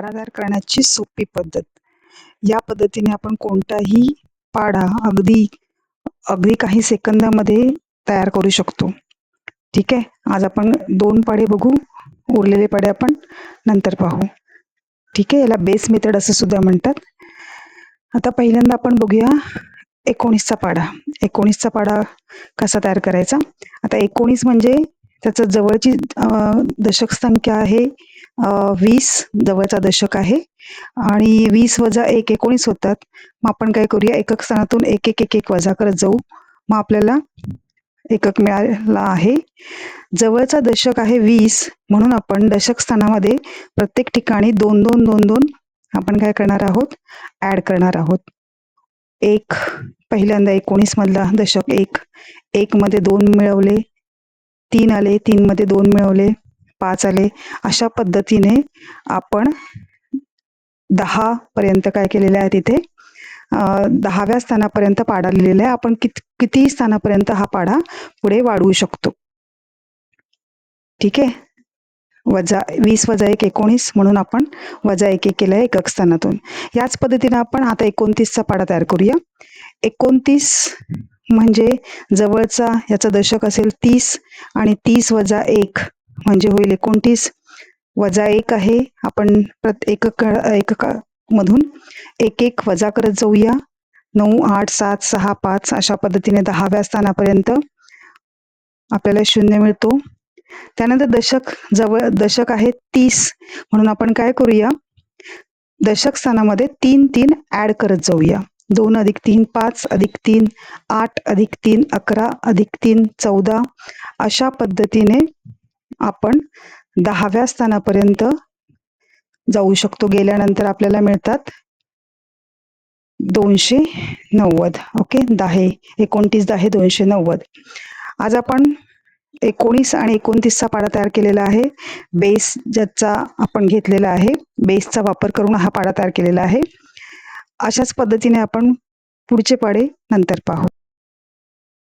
पाढा तयार करण्याची सोपी पद्धत. या पद्धतीने आपण कोणताही पाढा अगदी अगदी काही सेकंदामध्ये तयार करू शकतो. ठीक आहे. आज आपण 2 पाढे बघू. उरलेले पाढे आपण नंतर पाहू. ठीक आहे. याला बेस मेथड असं सुद्धा म्हणतात. आता पहिल्यांदा आपण बघूया 19चा पाढा. 19चा पाढा कसा तयार करायचा? आता 19 म्हणजे त्याचं जवळची दशक संख्या आहे 20. जवळचा दशक आहे आणि 20 वजा 1 19 होतात. मग आपण काय करूया, एकक स्थानातून 1 1 1 1 वजा करत जाऊ. मग आपल्याला एकक मिळाला आहे. जवळचा दशक आहे 20, म्हणून आपण दशक स्थानामध्ये प्रत्येक ठिकाणी 2 2 2 2 आपण काय करणार आहोत, ऍड करणार आहोत. एक पहिल्यांदा 19 मधला दशक 1, 1 मध्ये 2 मिळवले, 3 आले, 3 मध्ये 2 मिळवले, 5 आले. अशा पद्धतीने आपण 10 पर्यंत काय केलेलं आहे, तिथे 10व्या स्थानापर्यंत पाढा लिहिलेला आहे. आपण किती स्थानापर्यंत हा पाढा पुढे वाढवू शकतो. ठीक आहे. 20 वजा 1 19, म्हणून आपण वजा 1 1 केलं आहे एकक स्थानातून. याच पद्धतीने आपण आता 29चा पाढा तयार करूया. 29 म्हणजे जवळचा याचा दशक असेल 30 आणि 30 वजा 1 म्हणजे होईल 29. वजा 1 आहे. आपण एककामधून 1 1 वजा करत जाऊया. 9 8 7 6 5 अशा पद्धतीने 10व्या स्थानापर्यंत आपल्याला 0 मिळतो. त्यानंतर दशक आहे 30, म्हणून आपण काय करूया, दशक स्थानामध्ये 3 3 ऍड करत जाऊया. 2 अधिक 3 5 अधिक 3 8 अधिक 3 11 अधिक 3 14 अशा पद्धतीने आपण 10व्या स्थानापर्यंत जाऊ शकतो. गेल्यानंतर आपल्याला मिळतात 290. ओके. 29 10 290. आज आपण 19 आणि 29चा पाढा तयार केलेला आहे. बेस ज्याचा आपण घेतलेला आहे, बेसचा वापर करून हा पाढा तयार केलेला आहे. अशाच पद्धतीने आपण पुढचे पाढे नंतर पाहू.